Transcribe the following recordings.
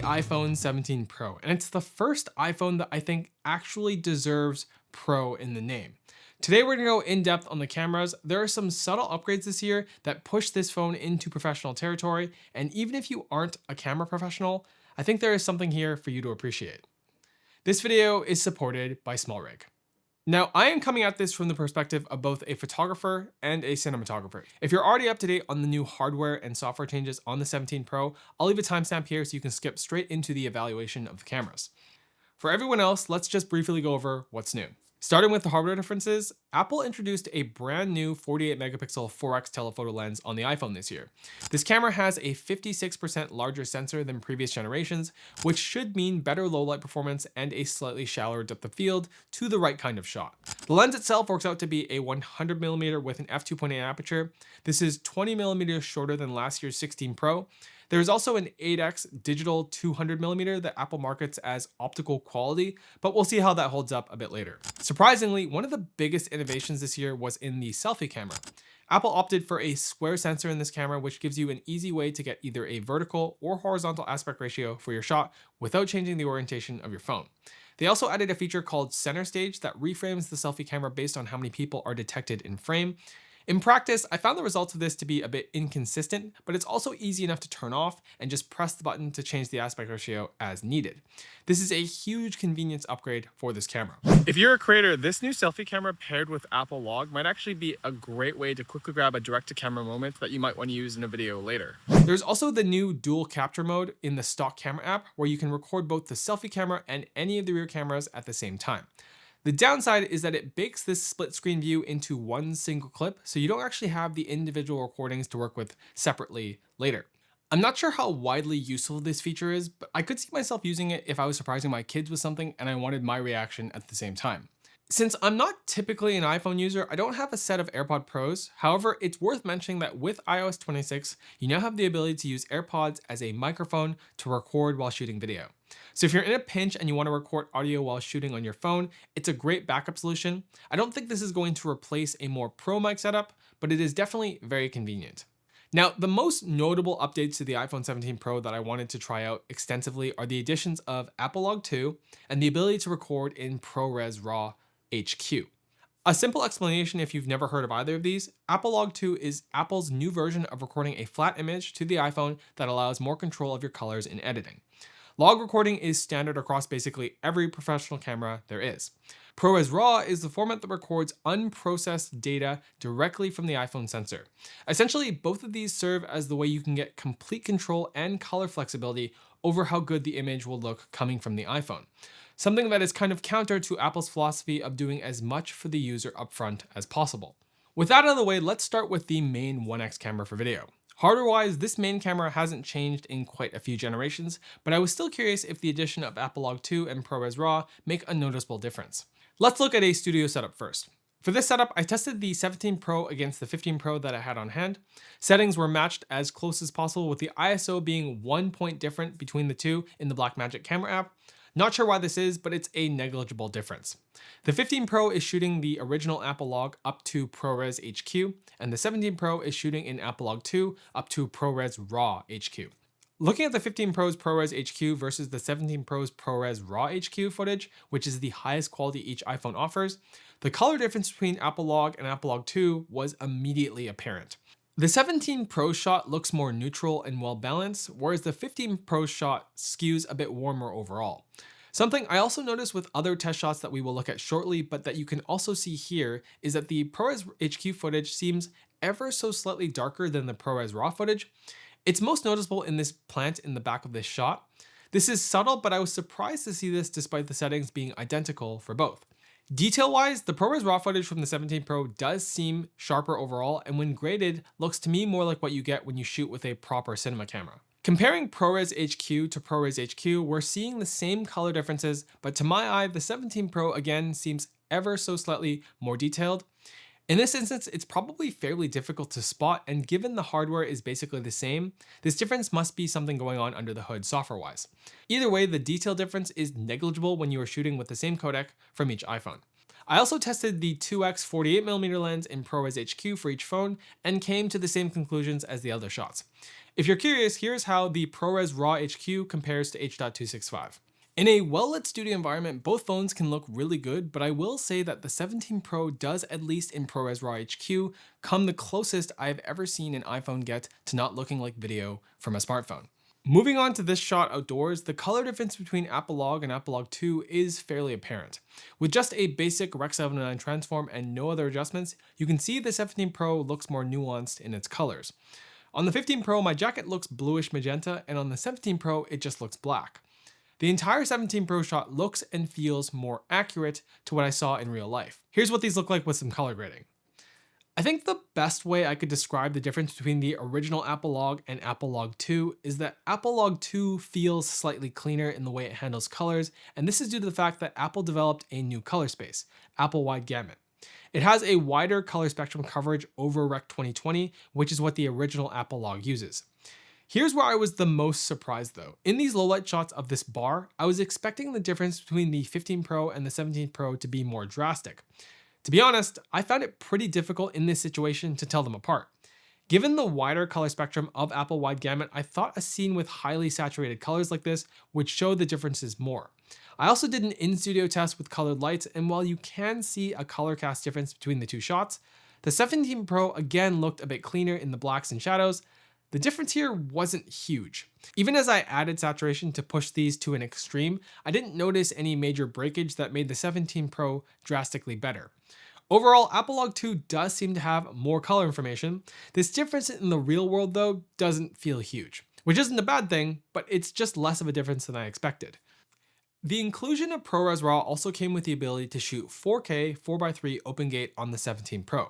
iPhone 17 Pro, and it's the first iPhone that I think actually deserves Pro in the name. Today we're gonna go in depth on the cameras. There are some subtle upgrades this year that push this phone into professional territory, and even if you aren't a camera professional, I think there is something here for you to appreciate. This video is supported by SmallRig. Now, I am coming at this from the perspective of both a photographer and a cinematographer. If you're already up to date on the new hardware and software changes on the 17 Pro, I'll leave a timestamp here so you can skip straight into the evaluation of the cameras. For everyone else, let's just briefly go over what's new. Starting with the hardware differences, Apple introduced a brand new 48 megapixel 4x telephoto lens on the iPhone this year. This camera has a 56% larger sensor than previous generations, which should mean better low light performance and a slightly shallower depth of field to the right kind of shot. The lens itself works out to be a 100mm with an f2.8 aperture. This is 20mm shorter than last year's 16 Pro. There's also an 8x digital 200mm that Apple markets as optical quality, but we'll see how that holds up a bit later. Surprisingly, one of the biggest innovations this year was in the selfie camera. Apple opted for a square sensor in this camera, which gives you an easy way to get either a vertical or horizontal aspect ratio for your shot without changing the orientation of your phone. They also added a feature called Center Stage that reframes the selfie camera based on how many people are detected in frame. In practice, I found the results of this to be a bit inconsistent, but it's also easy enough to turn off and just press the button to change the aspect ratio as needed. This is a huge convenience upgrade for this camera. If you're a creator, this new selfie camera paired with Apple Log might actually be a great way to quickly grab a direct-to-camera moment that you might want to use in a video later. There's also the new dual capture mode in the stock camera app where you can record both the selfie camera and any of the rear cameras at the same time. The downside is that it bakes this split screen view into one single clip, so you don't actually have the individual recordings to work with separately later. I'm not sure how widely useful this feature is, but I could see myself using it if I was surprising my kids with something and I wanted my reaction at the same time. Since I'm not typically an iPhone user, I don't have a set of AirPod Pros. However, it's worth mentioning that with iOS 26, you now have the ability to use AirPods as a microphone to record while shooting video. So if you're in a pinch and you want to record audio while shooting on your phone, it's a great backup solution. I don't think this is going to replace a more pro mic setup, but it is definitely very convenient. Now, the most notable updates to the iPhone 17 Pro that I wanted to try out extensively are the additions of Apple Log 2 and the ability to record in ProRes RAW HQ. A simple explanation if you've never heard of either of these, Apple Log 2 is Apple's new version of recording a flat image to the iPhone that allows more control of your colors in editing. Log recording is standard across basically every professional camera there is. ProRes RAW is the format that records unprocessed data directly from the iPhone sensor. Essentially, both of these serve as the way you can get complete control and color flexibility over how good the image will look coming from the iPhone. Something that is kind of counter to Apple's philosophy of doing as much for the user upfront as possible. With that out of the way, let's start with the main 1x camera for video. Hardware-wise, this main camera hasn't changed in quite a few generations, but I was still curious if the addition of Apple Log 2 and ProRes RAW make a noticeable difference. Let's look at a studio setup first. For this setup, I tested the 17 Pro against the 15 Pro that I had on hand. Settings were matched as close as possible, with the ISO being 1 point different between the two in the Blackmagic camera app. Not sure why this is, but it's a negligible difference. The 15 Pro is shooting the original Apple Log up to ProRes HQ, and the 17 Pro is shooting in Apple Log 2 up to ProRes RAW HQ. Looking at the 15 Pro's ProRes HQ versus the 17 Pro's ProRes RAW HQ footage, which is the highest quality each iPhone offers, the color difference between Apple Log and Apple Log 2 was immediately apparent. The 17 Pro shot looks more neutral and well balanced, whereas the 15 Pro shot skews a bit warmer overall. Something I also noticed with other test shots that we will look at shortly, but that you can also see here, is that the ProRes HQ footage seems ever so slightly darker than the ProRes RAW footage. It's most noticeable in this plant in the back of this shot. This is subtle, but I was surprised to see this despite the settings being identical for both. Detail-wise, the ProRes RAW footage from the 17 Pro does seem sharper overall, and when graded, looks to me more like what you get when you shoot with a proper cinema camera. Comparing ProRes HQ to ProRes HQ, we're seeing the same color differences, but to my eye, the 17 Pro again seems ever so slightly more detailed. In this instance, it's probably fairly difficult to spot, and given the hardware is basically the same, this difference must be something going on under the hood software-wise. Either way, the detail difference is negligible when you are shooting with the same codec from each iPhone. I also tested the 2x 48mm lens in ProRes HQ for each phone and came to the same conclusions as the other shots. If you're curious, here's how the ProRes RAW HQ compares to H.265. In a well-lit studio environment, both phones can look really good, but I will say that the 17 Pro does, at least in ProRes RAW HQ, come the closest I've ever seen an iPhone get to not looking like video from a smartphone. Moving on to this shot outdoors, the color difference between Apple Log and Apple Log 2 is fairly apparent. With just a basic Rec. 709 transform and no other adjustments, you can see the 17 Pro looks more nuanced in its colors. On the 15 Pro, my jacket looks bluish magenta, and on the 17 Pro, it just looks black. The entire 17 Pro shot looks and feels more accurate to what I saw in real life. Here's what these look like with some color grading. I think the best way I could describe the difference between the original Apple Log and Apple Log 2 is that Apple Log 2 feels slightly cleaner in the way it handles colors, and this is due to the fact that Apple developed a new color space, Apple Wide Gamut. It has a wider color spectrum coverage over Rec. 2020, which is what the original Apple Log uses. Here's where I was the most surprised though. In these low light shots of this bar, I was expecting the difference between the 15 Pro and the 17 Pro to be more drastic. To be honest, I found it pretty difficult in this situation to tell them apart. Given the wider color spectrum of Apple Wide Gamut, I thought a scene with highly saturated colors like this would show the differences more. I also did an in-studio test with colored lights, and while you can see a color cast difference between the two shots, the 17 Pro again looked a bit cleaner in the blacks and shadows. The difference here wasn't huge. Even as I added saturation to push these to an extreme, I didn't notice any major breakage that made the 17 Pro drastically better. Overall, Apple Log 2 does seem to have more color information. This difference in the real world though doesn't feel huge, which isn't a bad thing, but it's just less of a difference than I expected. The inclusion of ProRes RAW also came with the ability to shoot 4K 4x3 OpenGate on the 17 Pro.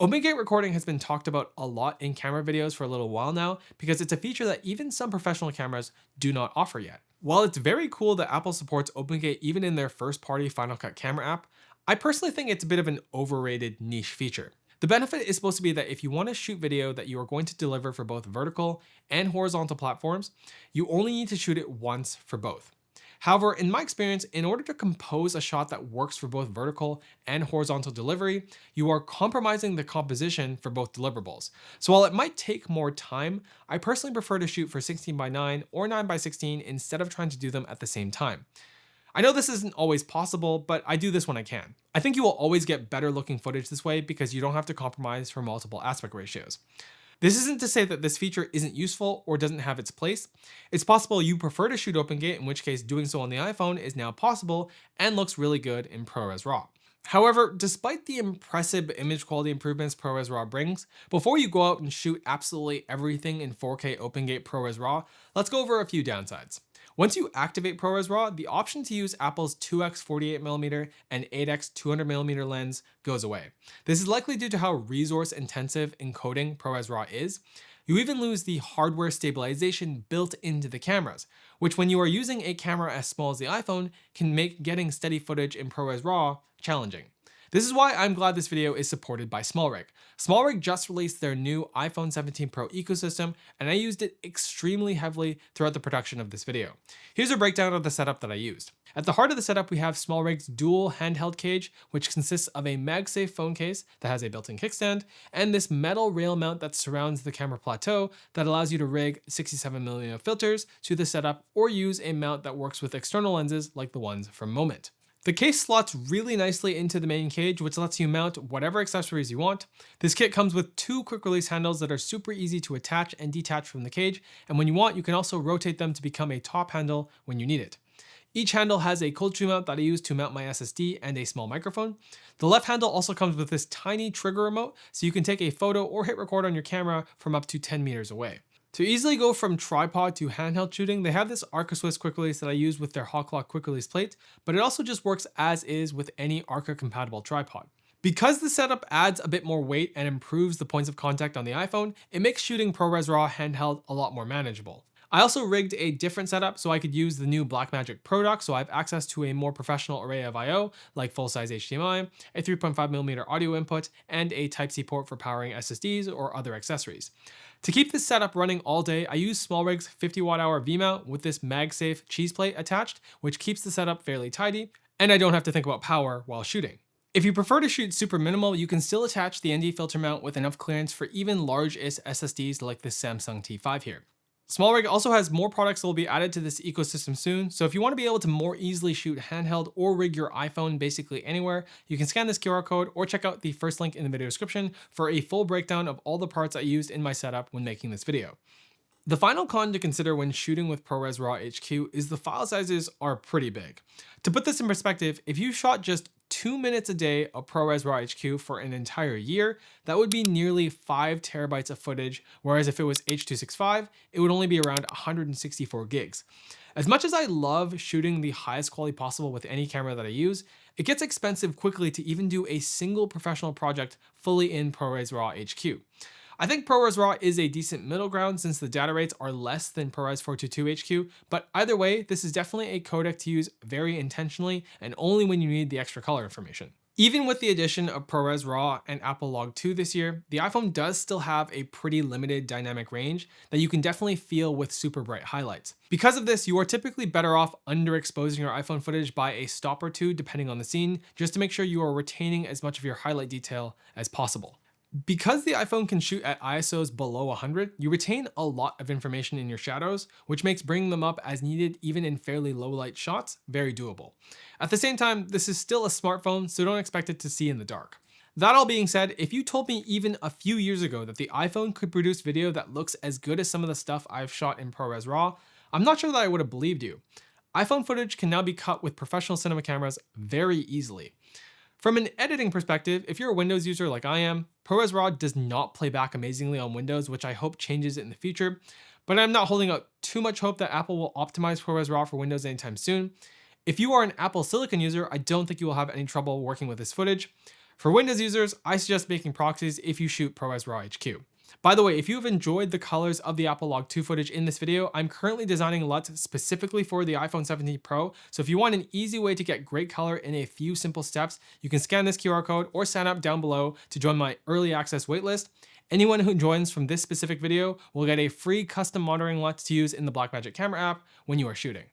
OpenGate recording has been talked about a lot in camera videos for a little while now because it's a feature that even some professional cameras do not offer yet. While it's very cool that Apple supports OpenGate even in their first-party Final Cut camera app, I personally think it's a bit of an overrated niche feature. The benefit is supposed to be that if you want to shoot video that you are going to deliver for both vertical and horizontal platforms, you only need to shoot it once for both. However, in my experience, in order to compose a shot that works for both vertical and horizontal delivery, you are compromising the composition for both deliverables. So while it might take more time, I personally prefer to shoot for 16:9 or 9:16 instead of trying to do them at the same time. I know this isn't always possible, but I do this when I can. I think you will always get better looking footage this way because you don't have to compromise for multiple aspect ratios. This isn't to say that this feature isn't useful or doesn't have its place. It's possible you prefer to shoot OpenGate, in which case doing so on the iPhone is now possible and looks really good in ProRes RAW. However, despite the impressive image quality improvements ProRes RAW brings, before you go out and shoot absolutely everything in 4K OpenGate ProRes RAW, let's go over a few downsides. Once you activate ProRes RAW, the option to use Apple's 2x 48mm and 8x 200mm lens goes away. This is likely due to how resource intensive encoding ProRes RAW is. You even lose the hardware stabilization built into the cameras, which when you are using a camera as small as the iPhone can make getting steady footage in ProRes RAW challenging. This is why I'm glad this video is supported by SmallRig. SmallRig just released their new iPhone 17 Pro ecosystem, and I used it extremely heavily throughout the production of this video. Here's a breakdown of the setup that I used. At the heart of the setup, we have SmallRig's dual handheld cage, which consists of a MagSafe phone case that has a built-in kickstand, and this metal rail mount that surrounds the camera plateau that allows you to rig 67mm filters to the setup or use a mount that works with external lenses like the ones from Moment. The case slots really nicely into the main cage, which lets you mount whatever accessories you want. This kit comes with two quick release handles that are super easy to attach and detach from the cage, and when you want, you can also rotate them to become a top handle when you need it. Each handle has a cold shoe mount that I use to mount my SSD and a small microphone. The left handle also comes with this tiny trigger remote, so you can take a photo or hit record on your camera from up to 10 meters away. To easily go from tripod to handheld shooting, they have this Arca Swiss quick release that I use with their hot clock quick release plate, but it also just works as is with any Arca compatible tripod. Because the setup adds a bit more weight and improves the points of contact on the iPhone, it makes shooting ProRes RAW handheld a lot more manageable. I also rigged a different setup so I could use the new Blackmagic Pro dock, so I have access to a more professional array of I/O like full-size HDMI, a 3.5mm audio input, and a Type-C port for powering SSDs or other accessories. To keep this setup running all day, I use SmallRig's 50Wh V-mount with this MagSafe cheese plate attached, which keeps the setup fairly tidy, and I don't have to think about power while shooting. If you prefer to shoot super minimal, you can still attach the ND filter mount with enough clearance for even large-ish SSDs like the Samsung T5 here. SmallRig also has more products that will be added to this ecosystem soon, so if you want to be able to more easily shoot handheld or rig your iPhone basically anywhere, you can scan this QR code or check out the first link in the video description for a full breakdown of all the parts I used in my setup when making this video. The final con to consider when shooting with ProRes RAW HQ is the file sizes are pretty big. To put this in perspective, if you shot just 2 minutes a day of ProRes RAW HQ for an entire year, that would be nearly 5 terabytes of footage, whereas if it was H.265, it would only be around 164 gigs. As much as I love shooting the highest quality possible with any camera that I use, it gets expensive quickly to even do a single professional project fully in ProRes RAW HQ. I think ProRes RAW is a decent middle ground since the data rates are less than ProRes 422 HQ, but either way, this is definitely a codec to use very intentionally and only when you need the extra color information. Even with the addition of ProRes RAW and Apple Log 2 this year, the iPhone does still have a pretty limited dynamic range that you can definitely feel with super bright highlights. Because of this, you are typically better off underexposing your iPhone footage by a stop or two depending on the scene, just to make sure you are retaining as much of your highlight detail as possible. Because the iPhone can shoot at ISOs below 100, you retain a lot of information in your shadows, which makes bringing them up as needed even in fairly low light shots very doable. At the same time, this is still a smartphone, so don't expect it to see in the dark. That all being said, if you told me even a few years ago that the iPhone could produce video that looks as good as some of the stuff I've shot in ProRes RAW, I'm not sure that I would have believed you. iPhone footage can now be cut with professional cinema cameras very easily. From an editing perspective, if you're a Windows user like I am, ProRes RAW does not play back amazingly on Windows, which I hope changes in the future, but I'm not holding out too much hope that Apple will optimize ProRes RAW for Windows anytime soon. If you are an Apple Silicon user, I don't think you will have any trouble working with this footage. For Windows users, I suggest making proxies if you shoot ProRes RAW HQ. By the way, if you have enjoyed the colors of the Apple Log 2 footage in this video, I'm currently designing LUTs specifically for the iPhone 17 Pro, so if you want an easy way to get great color in a few simple steps, you can scan this QR code or sign up down below to join my early access waitlist. Anyone who joins from this specific video will get a free custom monitoring LUT to use in the Blackmagic camera app when you are shooting.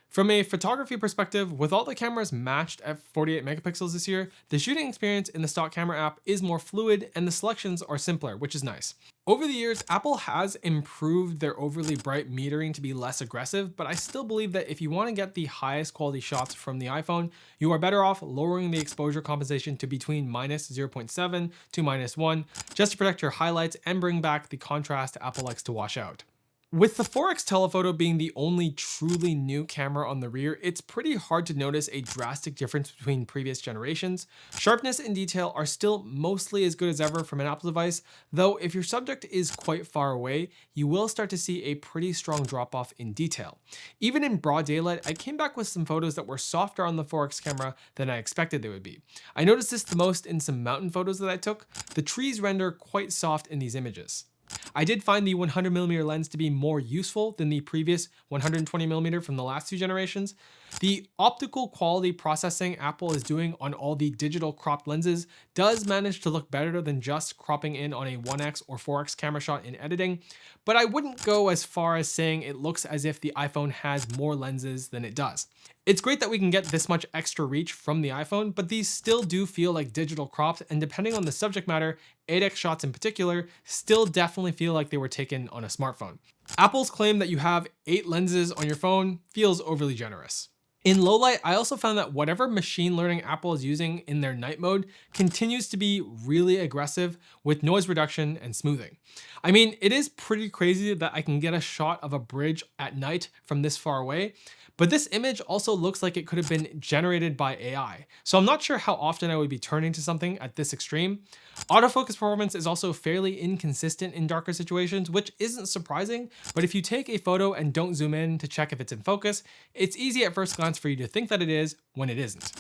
From a photography perspective, with all the cameras matched at 48 megapixels this year, the shooting experience in the stock camera app is more fluid and the selections are simpler, which is nice. Over the years, Apple has improved their overly bright metering to be less aggressive, but I still believe that if you want to get the highest quality shots from the iPhone, you are better off lowering the exposure compensation to between -0.7 to -1, just to protect your highlights and bring back the contrast Apple likes to wash out. With the 4x telephoto being the only truly new camera on the rear, it's pretty hard to notice a drastic difference between previous generations. Sharpness and detail are still mostly as good as ever from an Apple device, though if your subject is quite far away, you will start to see a pretty strong drop off in detail. Even in broad daylight, I came back with some photos that were softer on the 4x camera than I expected they would be. I noticed this the most in some mountain photos that I took. The trees render quite soft in these images. I did find the 100mm lens to be more useful than the previous 120mm from the last two generations. The optical quality processing Apple is doing on all the digital cropped lenses does manage to look better than just cropping in on a 1x or 4x camera shot in editing, but I wouldn't go as far as saying it looks as if the iPhone has more lenses than it does. It's great that we can get this much extra reach from the iPhone, but these still do feel like digital cropped, and depending on the subject matter, 8x shots in particular still definitely feel like they were taken on a smartphone. Apple's claim that you have 8 lenses on your phone feels overly generous. In low light, I also found that whatever machine learning Apple is using in their night mode continues to be really aggressive with noise reduction and smoothing. I mean, it is pretty crazy that I can get a shot of a bridge at night from this far away, but this image also looks like it could have been generated by AI. So I'm not sure how often I would be turning to something at this extreme. Autofocus performance is also fairly inconsistent in darker situations, which isn't surprising, but if you take a photo and don't zoom in to check if it's in focus, it's easy at first glance for you to think that it is when it isn't.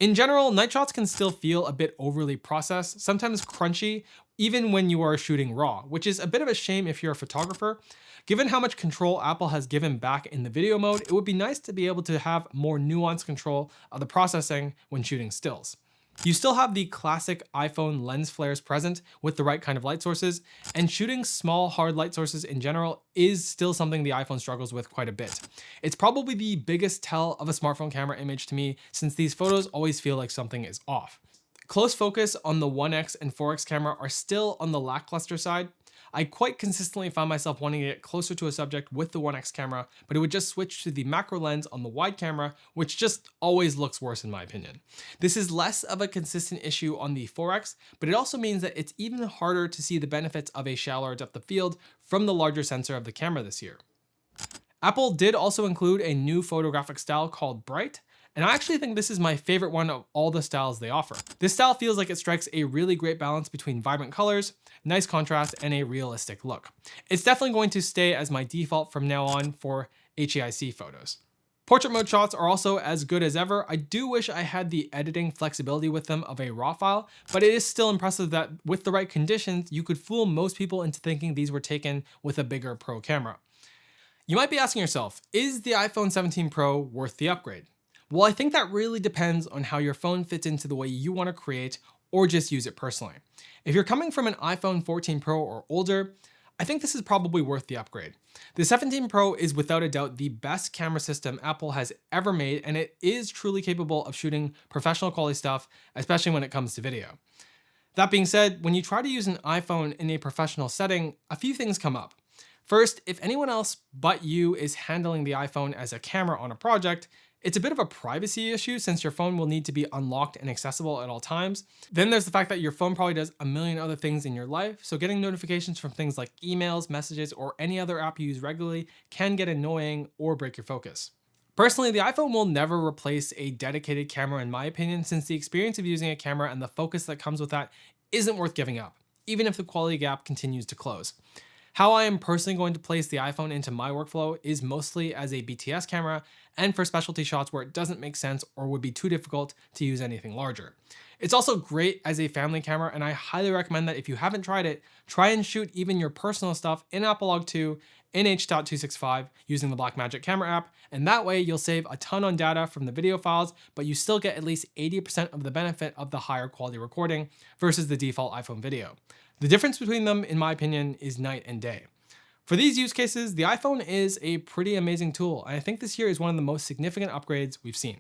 In general, night shots can still feel a bit overly processed, sometimes crunchy, even when you are shooting raw, which is a bit of a shame if you're a photographer. Given how much control Apple has given back in the video mode, it would be nice to be able to have more nuanced control of the processing when shooting stills. You still have the classic iPhone lens flares present with the right kind of light sources, and shooting small hard light sources in general is still something the iPhone struggles with quite a bit. It's probably the biggest tell of a smartphone camera image to me, since these photos always feel like something is off. Close focus on the 1x and 4x camera are still on the lackluster side. I quite consistently found myself wanting to get closer to a subject with the 1x camera, but it would just switch to the macro lens on the wide camera, which just always looks worse in my opinion. This is less of a consistent issue on the 4x, but it also means that it's even harder to see the benefits of a shallower depth of field from the larger sensor of the camera this year. Apple did also include a new photographic style called Bright, and I actually think this is my favorite one of all the styles they offer. This style feels like it strikes a really great balance between vibrant colors, nice contrast, and a realistic look. It's definitely going to stay as my default from now on for HEIC photos. Portrait mode shots are also as good as ever. I do wish I had the editing flexibility with them of a RAW file, but it is still impressive that with the right conditions, you could fool most people into thinking these were taken with a bigger Pro camera. You might be asking yourself, is the iPhone 17 Pro worth the upgrade? Well, I think that really depends on how your phone fits into the way you want to create or just use it personally. If you're coming from an iPhone 14 Pro or older, I think this is probably worth the upgrade. The 17 Pro is without a doubt the best camera system Apple has ever made, and it is truly capable of shooting professional quality stuff, especially when it comes to video. That being said, when you try to use an iPhone in a professional setting, a few things come up. First, if anyone else but you is handling the iPhone as a camera on a project, it's a bit of a privacy issue since your phone will need to be unlocked and accessible at all times. Then there's the fact that your phone probably does a million other things in your life, so getting notifications from things like emails, messages, or any other app you use regularly can get annoying or break your focus. Personally, the iPhone will never replace a dedicated camera in my opinion, since the experience of using a camera and the focus that comes with that isn't worth giving up, even if the quality gap continues to close. How I am personally going to place the iPhone into my workflow is mostly as a BTS camera and for specialty shots where it doesn't make sense or would be too difficult to use anything larger. It's also great as a family camera, and I highly recommend that if you haven't tried it, try and shoot even your personal stuff in Apple Log 2 in H.265 using the Blackmagic camera app, and that way you'll save a ton on data from the video files, but you still get at least 80% of the benefit of the higher quality recording versus the default iPhone video. The difference between them, in my opinion, is night and day. For these use cases, the iPhone is a pretty amazing tool, and I think this year is one of the most significant upgrades we've seen.